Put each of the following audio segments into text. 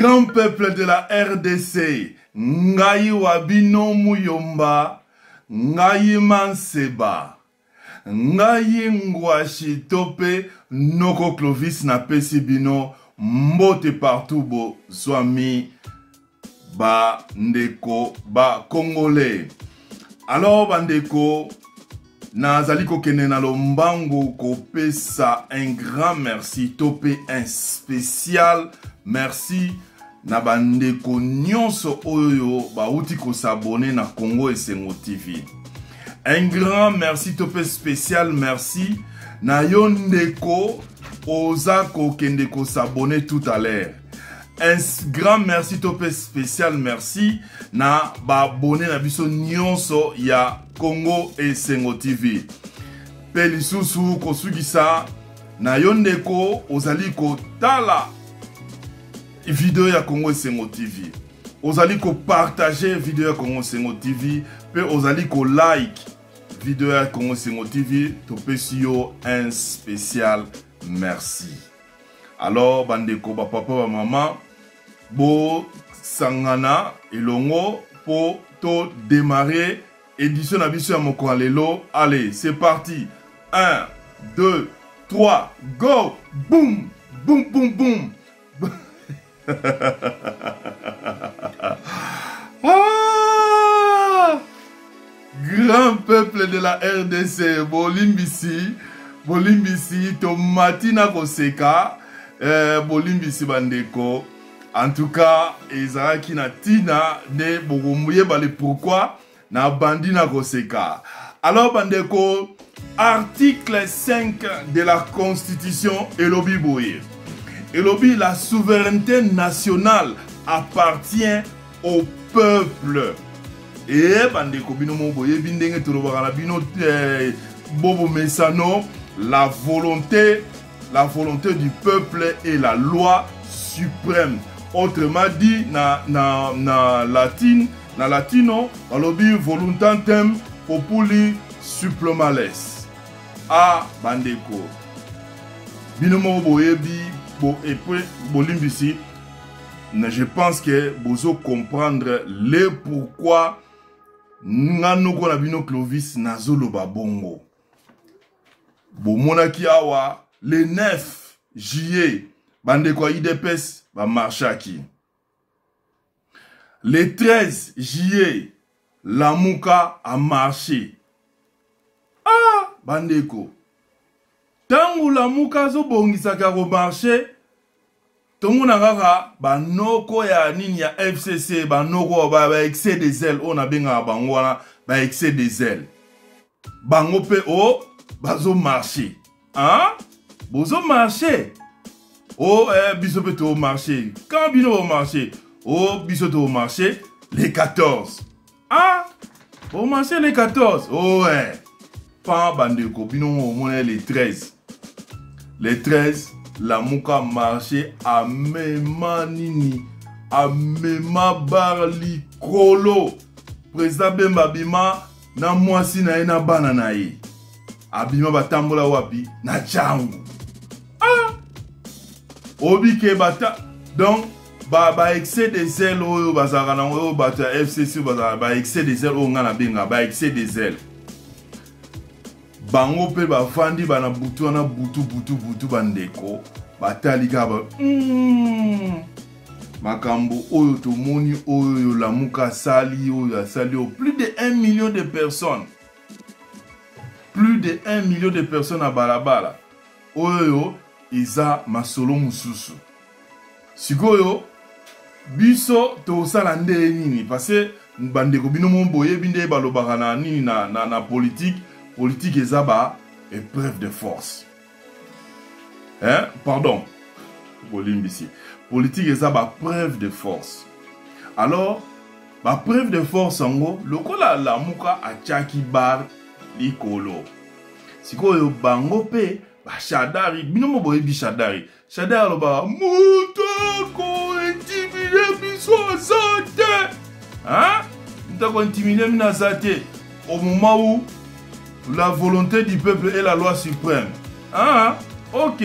Grand peuple de la RDC, Ngai Wabino Muyomba, Ngai Manseba, Ngai Ngwashi Tope, Noko Clovis na Pesibino, Mbote partout bo Zwami, ba Ndeko, ba Congolais. Alors Bandeko, nazali kokene na lombango kopesa un grand merci, Tope un spécial merci na bandeko nyonso oyo bauti ko s'abonner na Congo Esengo TV. Un grand merci, Tope spécial merci na yondeko oza kokende ko s'abonner tout à l'heure. Un grand merci, Tope spécial merci na ba abonné na biso nyonso ya Congo Esengo TV. Pe lisusu kosugisa na yondeko ozali ko tala vidéo ya Congo Esengo TV. Ozali ko partager vidéo ya Congo Esengo TV. Pe ozali ko like vidéo ya Congo Esengo TV. Tope siyo un spécial merci. Alors bandeko ba papa ba maman bo sangana elongo po to démarrer édition na biso ya moko lelo. Allez, c'est parti. 1 2 3 go. Boum boum boum boum. Ah! Grand peuple de la RDC, Bolimbisi, Tomatina Koseka, Bolimbisi Bandeko. En tout cas, Ezaraki na Tina ne Bogomouye bale pourquoi na Bandina Koseka. Alors Bandeko, article 5 de la Constitution Elobi Boye. Elobi, la souveraineté nationale appartient au peuple. Et bandeko bino moboye bindenge tolobara bino bobo mesano, la volonté du peuple est la loi suprême. Autrement dit na latino alobi voluntatem populi supplemales. Ah bandeko bino moboye bi. Et puis, Bolimbisi, je pense que vous comprendre le pourquoi nous avons Clovis Nazolo Babongo. Monaki awa, le 9 juillet, Bandeko IDPS va marcher. Le 13 juillet, Lamuka a marché. Ah, Bandeko. Tangu Lamuka zo bongisaka ko marché, tongo na kaka banoko ya nini ya FCC banoko ba excès des ailes on a benga bango wana ba excès des ailes. Bango pe o bazo marché. Hein? Bozo marché. Oh biso pe to marché. Quand bino au marché, oh biso to marché les 14. Ah? Au marché les 14. Oh ouais. Pas bandeko bino au moins les 13. Les 13, la mouka marché à Memanini, à Memabali Kolo. Président Bemba Bima, na mwasi na ena banana ye. Abima batambola wapi, na changu. Ah! Obi ke bata, donc, ba excès des ailes, oyo bazarana, oyo bata FCC, ba excès des ailes, oyo ngana benga, ba excès des ailes. Bango pe ba fandi bana butu wana butu bandeko batali kaba makambo oyo to moni oyo Lamuka sali oyo sali plus de 1 million de personnes à balabala oyo iza masolo mususu sikoyo biso to sala nde nini parce que bandeko bino momboye binde balobaka na nini na politique. Politique et zaba épreuve de force. Hein? Pardon. Bolimbisi. Politique et zaba preuve de force. Alors, ma preuve de force en gros, le kola la muka a chaki bar likolo. Siko yo bango pe ba shadari, binomo boye bi shadari. Shadari lo ba mutako intimide biso zate. Hein? Mutako intimide mina zate. Au moment où la volonté du peuple est la loi suprême. Ah, ok.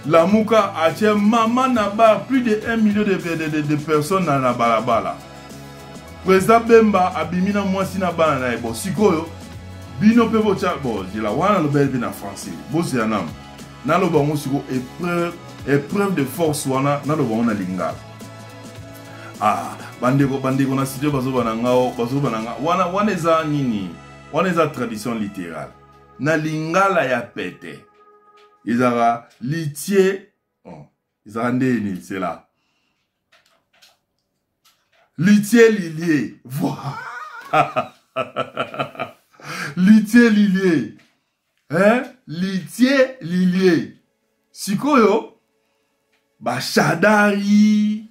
La Mouka a tient maman Naba plus de 1 million de personnes dans la balabala. Président Bemba abimina mwasi na bana na ebo sikoyo bino pe bocha bo jila wana lo bel bien en français bo c'est un homme na lo bango siko épreuve de force wana na lo bango na lingala ah bandeko na studio bazo bananga wana eza nini wana eza tradition littérale na lingala ya pete izara litier izara ndeni c'est là. Litier Lilier. Litier Lilier. Hein? Litier Lilier. Sikoyo. Bachadari.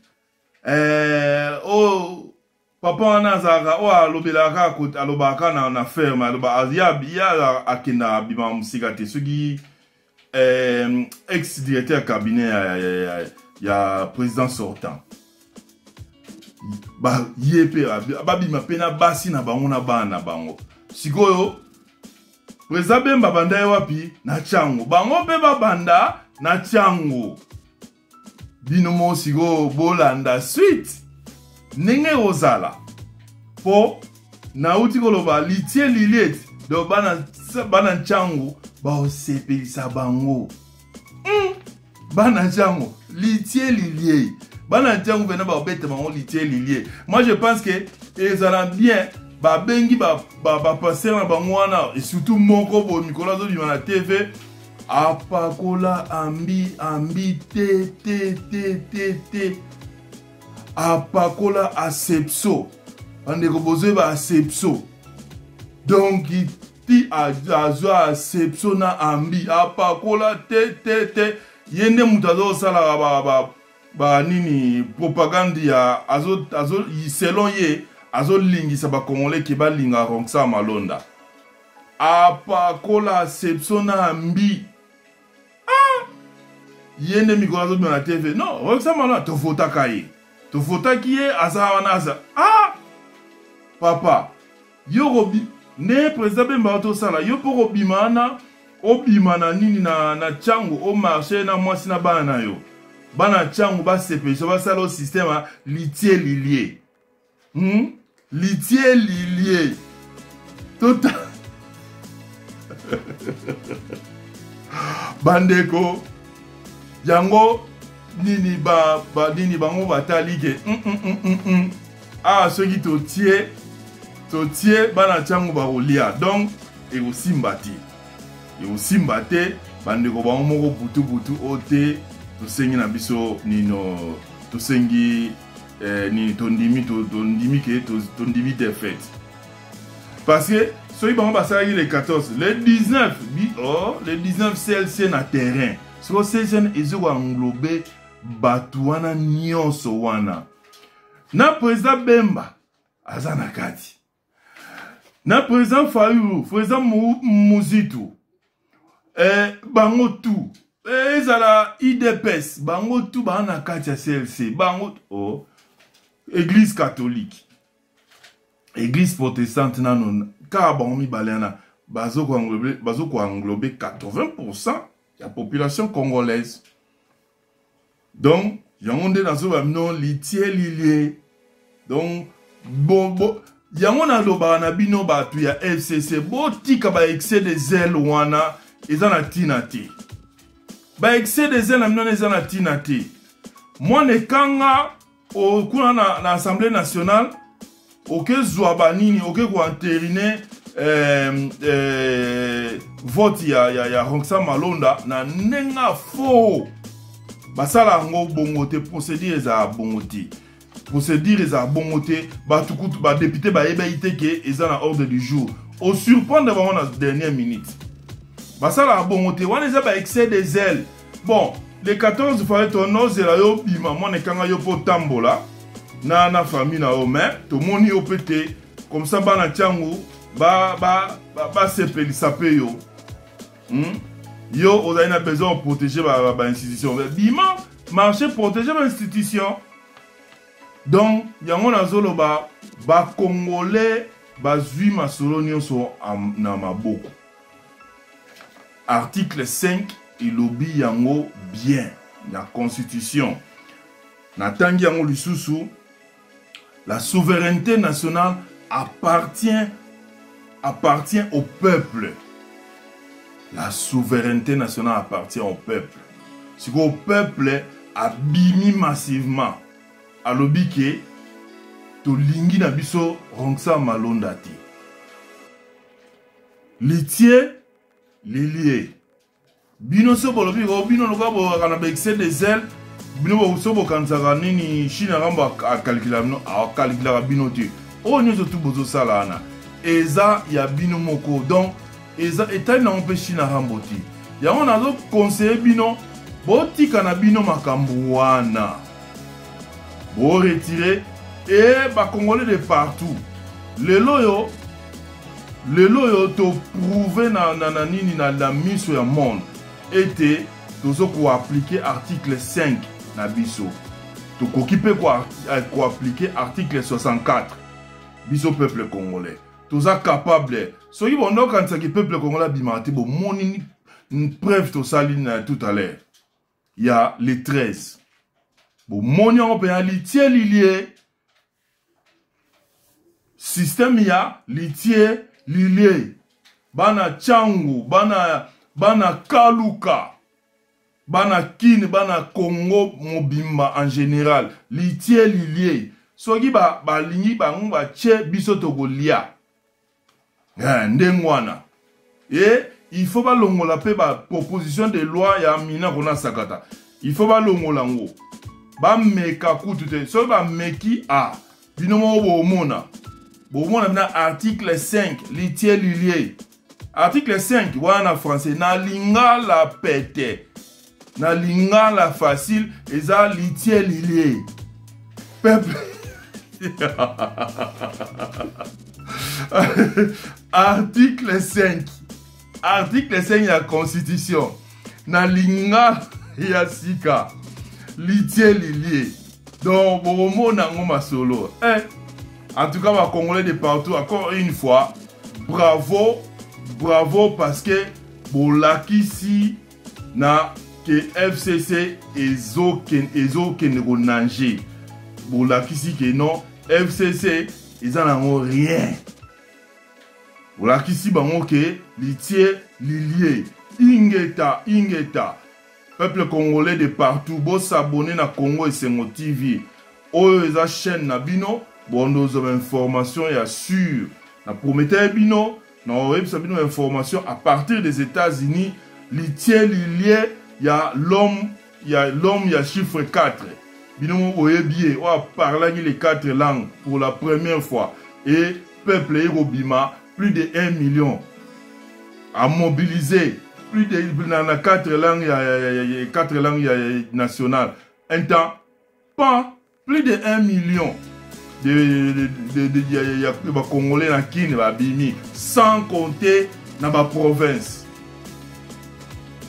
Oh. Papa anazaka. Oh, alobelaka alobaka na ferme. Alobaka. Ya akina bima musikate. Sugi. Ex-directeur cabinet. Ya président sortant. Ba yepe babima pena basi na bango na bana bango sikoyo Président Bemba banda wapi na chango bango pe babanda na chango bino mo siko bolanda suite nenge ozala po na uti koloba litie liliet do bana chango ba osepelisa bango bana chango litie liliet. Moi je pense que ils ont bien bengi passer na bangwana et surtout moko bo Nicolas Zodi na TV apakola ambi te apakola asepso ande ko bozo ba asepso donc ti azo asepso na ambi apakola te yende mutazo sala ba nini propagande ya azo selon ye azo lingisa ba congolais ki ba linga ronksa malonda apakola sepsona mbi yende mikolo zo na TV non ronksa malonda to fota kai to fota kiye azawana aza papa yo robi ne président Bemba to sala yo po robimana obimana nini na chango o marché na mwasi na bana yo bana changu ba sepe so ba sala au système litier lilier litier lilier total bandeko yango nini nini bango batali ke ceux qui to tie bana changu ba olia donc et aussi mbate bandeko bango moko butu ote tosengi na biso nino tosengi ni tondimi des fêtes parce que soki bango basali les 14 les 19 les 19 CLC na terrain so CLC ezo englober batu wana nyonso wana na président Bemba azana kati na président Fayulu président Muzitu bango tout ezala IDPS bango tout bana kati ya CLC bango église catholique église protestante nano ka bango mibaleana bazo ko englober 80% ya population congolaise donc yango nde nazo ba non litier lilier donc bon yango na loba na bino batu ya FCC botika ba excès de zèle wana ezana tinati ba excès de zèle na mino ezana tinati moi ne kanga au kuna na Assemblée nationale oke zwa nini oke ko entériner vote ya Ronksa Malonda na nenga fo basala ngo bongote procédure za bongote procédure za bongote batukutu ba député ba eba ke ezana ordre du jour au surprendre vraiment na dernière minute basala bongote wana za ba excès de zèle bon les 14 fallait ton ozela yo bima moi ne kanga yo po tambola na famille na ome to moni yo pété comme ça bana tiangu ba sepeli sapé yo yo on a besoin de protéger ba institution bima marché protéger ba institution donc yango na zolo ba congolais ba zui masolo nyonso na maboko article 5 ilobi yango bien la constitution na tangi yango lisusu la souveraineté nationale appartient au peuple. La souveraineté nationale appartient au peuple. Si le peuple a bimi massivement à l'obike to lingi na biso rongsa malonda ti. Litier lilie. Bino so bolobi go bino loka bo kana ba excès des ailes. Bino bo so bo kanzaka nini Chine ramba a calculer no a calculer bino ti. O nyozo tu bozo sala na. Eza ya bino moko donc eza etai na mpe Chine ramba ti. Ya on a lo conseiller bino boti kana bino makambo wana. Bo retirer et ba congolais de partout. Le loyo to prouver na nini na la mise au monde était tozo ko appliquer article 5 na biso. To ko kipe ko appliquer article 64 biso peuple congolais. Toza capable. Soki bondo quand ça ki peuple congolais bimati bo moni une preuve to saline tout à l'heure. Il y a les 13. Bon moni on peut litier lié système ya litier lilie bana changu bana kaluka bana kine bana Congo mobimba en général litier lilie soki ba lingi bango ba che biso togolia ndengwana et il faut pas longola pe ba proposition de loi ya mina kona sakata il faut pas longola ngo ba meka kutu te so ba meki a binomo bo mona. Bon, on a article 5, litier lié. Article 5, voilà en français. Na linga la pète. Na linga la facile. Et ça, litier lié. Peuple. Article 5. Article 5 de la Constitution. Na linga ya sika. Litier lié. Donc, bon, on a un solo. En tout cas, les Congolais de partout, encore une fois, bravo, bravo parce que bolakisi na que FCC ezo keneko nanje. Bolakisi que non, FCC ils en rien. Bolakisi bango que litier lilie ingeta. Peuple congolais de partout, bo s'abonner na Congo et Sengo TV. Oyo eza chaîne na bino. Bon, nous avons information et assure. Na prometteur bino, na website bino information à partir des États-Unis, litier lié, il y a l'homme, il y a chiffre 4. Bino oyebié, on a parlé les 4 langues pour la première fois et peuple Irobima, plus de 1 million à mobiliser, plus de 4 langues nationales. Un temps, pas plus de 1 million. de Congolais na Kine ba bimi sans compter na ba province.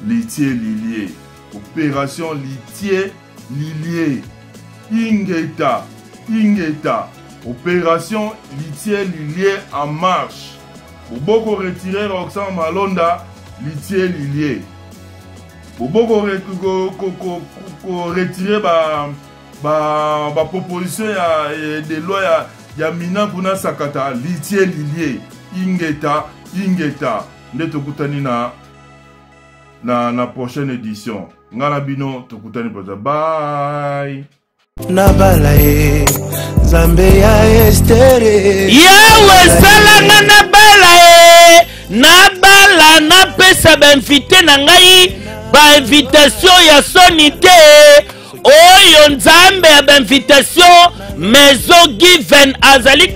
Litier lié, opération litier lié, ingeta, opération litier lié en marche. Pour beaucoup retirer Roxane Malonda, litier lié. Pour beaucoup retirer ba proposition de loi ya mina kuna sakata litier lié ingeta nde tokutani na prochaine édition ngana bino tokutani poza bye na balae Zambe ya estere yawe salanga na balae na bala na pesa ba invité na ngai ba invitation ya sonité. Oyo Nzambe ya invitation maison given azali